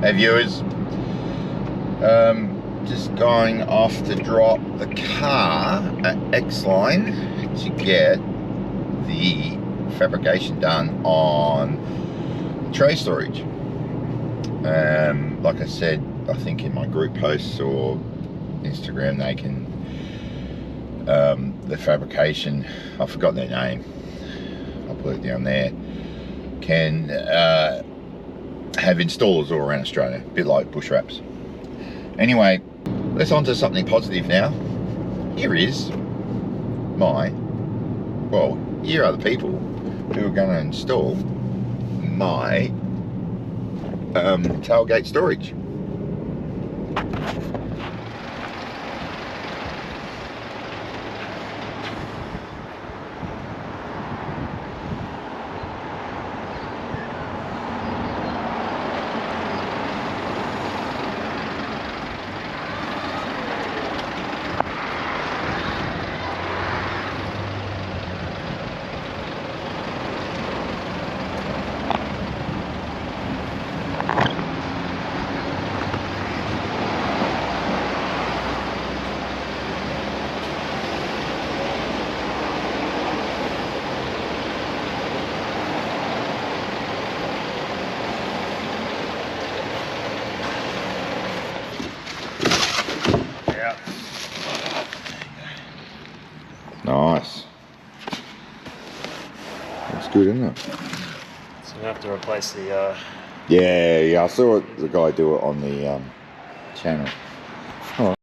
Hey viewers, just going off to drop the car at X-Line to get the fabrication done on tray storage. Like I said, I think in my group posts or Instagram, they can, the fabrication, I've forgotten their name, I'll put it down there, can have installers all around Australia, a bit like bush wraps. Anyway, let's on to something positive now. Here is here are the people who are going to install my tailgate storage. Nice. That's good, isn't it? So we have to replace the... Yeah, I saw the guy do it on the channel. Oh.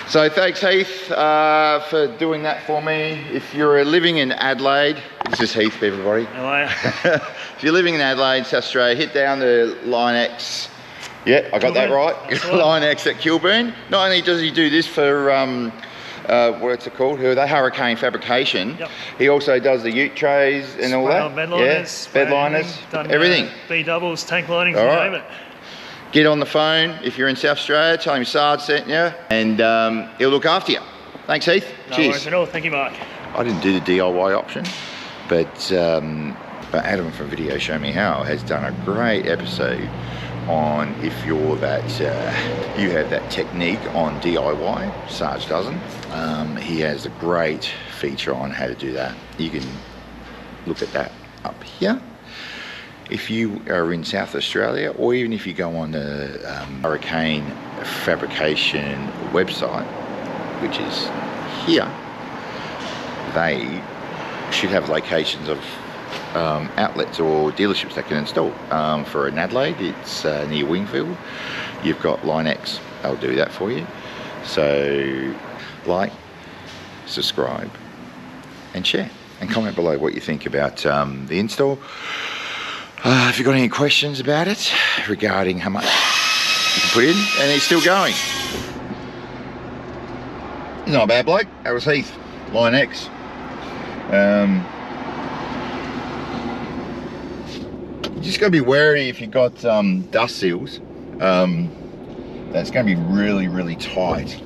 So thanks Heath for doing that for me. If you're living in Adelaide, this is Heath everybody. Hello. If you're living in Adelaide, South Australia, hit down the Line X. Yeah, I got that right. Line X at Kilburn. Not only does he do this for, what's it called? Who are they? Huracan Fabrication. Yep. He also does the ute trays and all that. Bed liners, yeah, bed liners, everything. B doubles, tank linings, all you right. name it. Get on the phone if you're in South Australia, tell him Sarge sent you, and he'll look after you. Thanks, Heath. No Cheers. worries at all. Thank you, Mark. I didn't do the DIY option, but Adam from Video Show Me How has done a great episode on if you're that, you have that technique on DIY. Sarge doesn't. He has a great feature on how to do that. You can look at that up here. If you are in South Australia, or even if you go on the Huracan Fabrication website, which is here, they should have locations of outlets or dealerships that can install. For in Adelaide, it's near Wingfield. You've got Line X, they'll do that for you. So like, subscribe, and share, and comment below what you think about the install. If you've got any questions about it regarding how much you can put in, and he's still going. He's not a bad bloke. That was Heath, Line X. just got to be wary if you've got dust seals. That's going to be really, really tight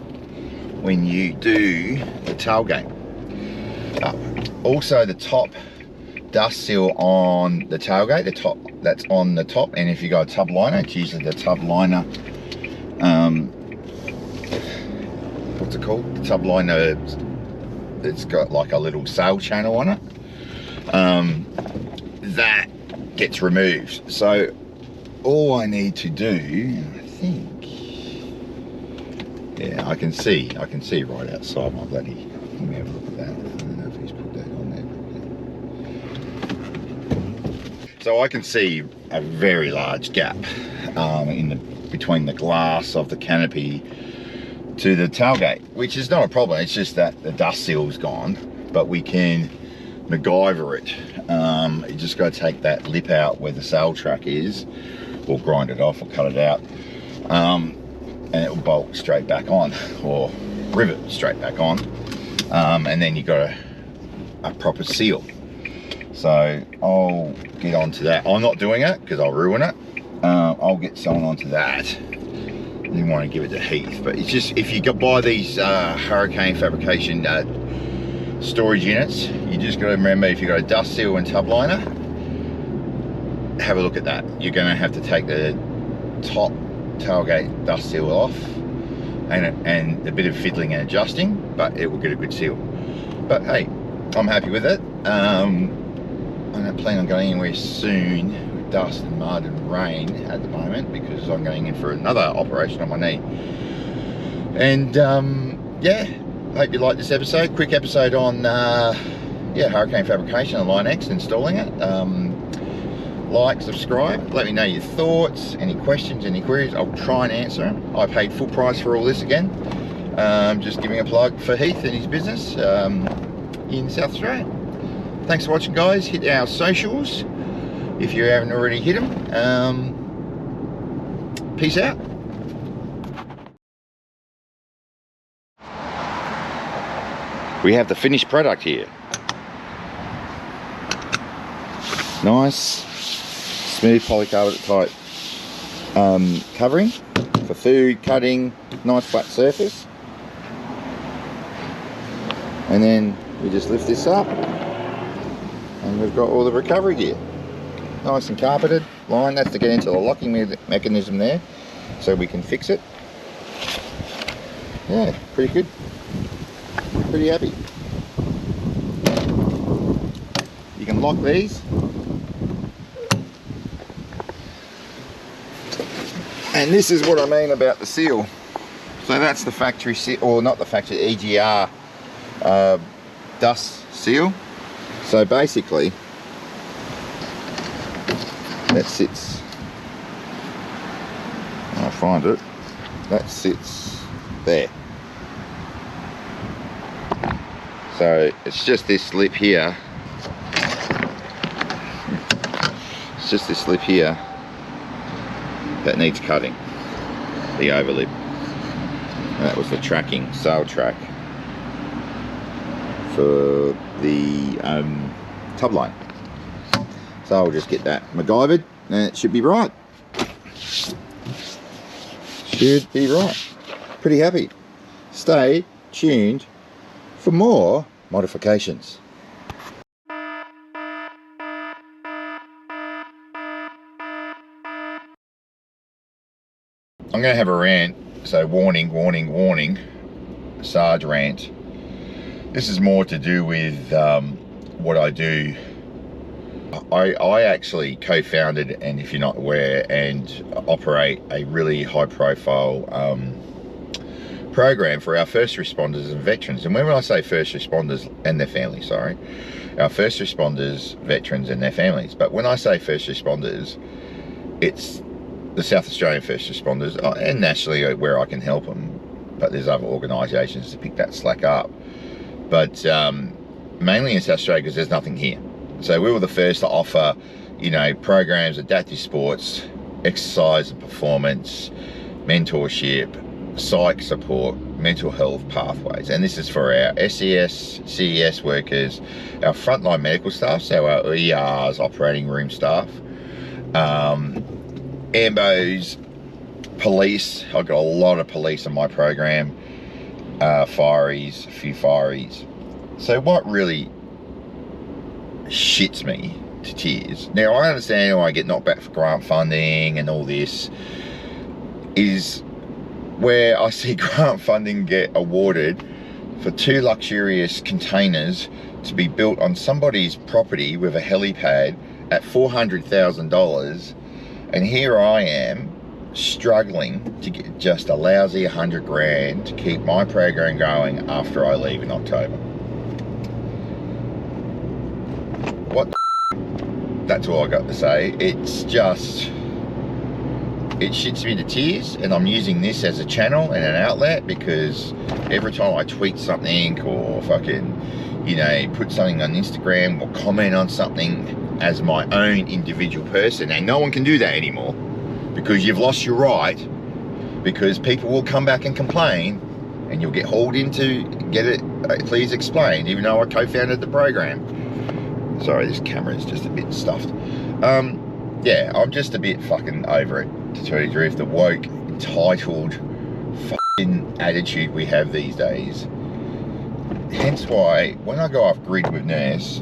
when you do the tailgate. Also, the top dust seal on the tailgate, the top that's on the top, and if you got a tub liner, it's usually the tub liner. What's it called? The tub liner. It's got like a little sail channel on it. That gets removed. So all I need to do, I think, yeah, I can see right outside my bloody. Let me have a look at that. I don't know if he's put that on there. So I can see a very large gap between the glass of the canopy to the tailgate, which is not a problem. It's just that the dust seal's gone, but we can MacGyver it. You just got to take that lip out where the sail track is, or grind it off or cut it out, and it will bolt straight back on, or rivet straight back on, and then you got a proper seal. So I'll get onto that. I'm not doing it because I'll ruin it. I'll get someone onto that. I didn't want to give it to Heath, but it's just, if you buy these Huracan Fabrication storage units, you just got to remember, if you've got a dust seal and tub liner, have a look at that. You're going to have to take the top tailgate dust seal off, and a bit of fiddling and adjusting, but it will get a good seal. But hey, I'm happy with it. I don't plan on going anywhere soon with dust and mud and rain at the moment, because I'm going in for another operation on my knee. And yeah, hope you liked this episode. Quick episode on Huracan Fabrication and Line X, installing it. Like, subscribe, let me know your thoughts, any questions, any queries. I'll try and answer them. I paid full price for all this again. Just giving a plug for Heath and his business in South Australia. Thanks for watching, guys. Hit our socials if you haven't already hit them. Peace out. We have the finished product here. Nice, smooth polycarbonate type covering for food, cutting, nice flat surface. And then we just lift this up, and we've got all the recovery gear. Nice and carpeted, line, that's to get into the locking mechanism there, so we can fix it. Yeah, pretty good. Pretty happy. You can lock these. And this is what I mean about the seal. So that's the factory seal, or not the factory, EGR dust seal. So basically, that sits, I'll find it, that sits there. So it's just this lip here. It's just this lip here that needs cutting, the overlip. And that was the tracking, sail track for the tub line. So I'll just get that MacGyvered and it should be right. Should be right. Pretty happy. Stay tuned for more modifications. I'm going to have a rant, so warning, warning, warning, Sarge rant. This is more to do with what I do. I actually co-founded, and if you're not aware, and operate a really high-profile program for our first responders and veterans. And when I say first responders and their families, sorry, our first responders, veterans and their families. But when I say first responders, it's the South Australian first responders, and nationally where I can help them, but there's other organisations to pick that slack up. But mainly in South Australia, because there's nothing here. So we were the first to offer, you know, programs, adaptive sports, exercise and performance, mentorship, psych support, mental health pathways. And this is for our SES, CES workers, our frontline medical staff, so our ERs, operating room staff, Ambos, police. I've got a lot of police on my program. Fireys, a few fireys. So what really shits me to tears, now I understand why I get knocked back for grant funding and all this, is where I see grant funding get awarded for 2 luxurious containers to be built on somebody's property with a helipad at $400,000, and here I am struggling to get just a lousy 100 grand to keep my program going after I leave in October. What the that's all I got to say. It's just, it shits me to tears, and I'm using this as a channel and an outlet, because every time I tweet something or fucking, you know, put something on Instagram or comment on something as my own individual person, and no one can do that anymore because you've lost your right, because people will come back and complain and you'll get hauled into get it, please explain, even though I co-founded the program. Sorry, this camera is just a bit stuffed. Yeah, I'm just a bit fucking over it, to tell you the truth. The woke, entitled fucking attitude we have these days. Hence why, when I go off grid with Nurse,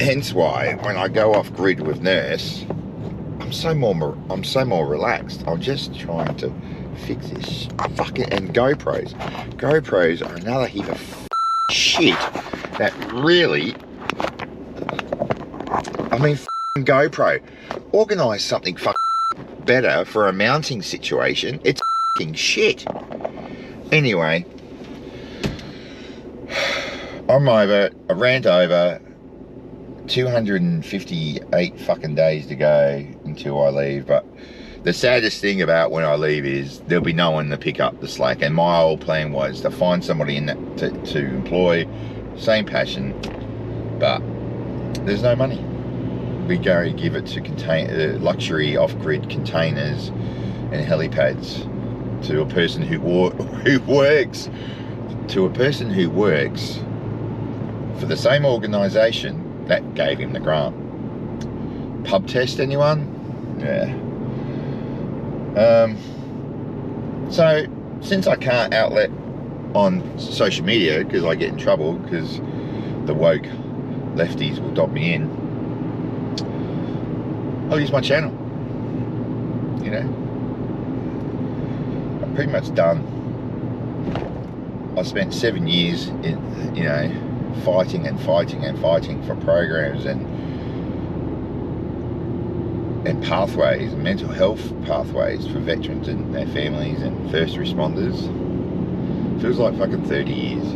I'm so more relaxed. I'm just trying to fix this fucking, and GoPros are another heap of shit that really, I mean, GoPro, organise something better for a mounting situation. It's shit. Anyway, I'm over, a rant over, 258 fucking days to go until I leave. But the saddest thing about when I leave is there'll be no one to pick up the slack, and my whole plan was to find somebody in that to employ, same passion, but there's no money. We go give it to luxury off-grid containers and helipads to a person who works for the same organisation that gave him the grant. Pub test, anyone? Yeah. So since I can't outlet on social media because I get in trouble because the woke lefties will dob me in, I'll use my channel. You know, I'm pretty much done. I spent 7 years in, you know, fighting for programs and pathways, mental health pathways for veterans and their families and first responders. Feels like fucking 30 years.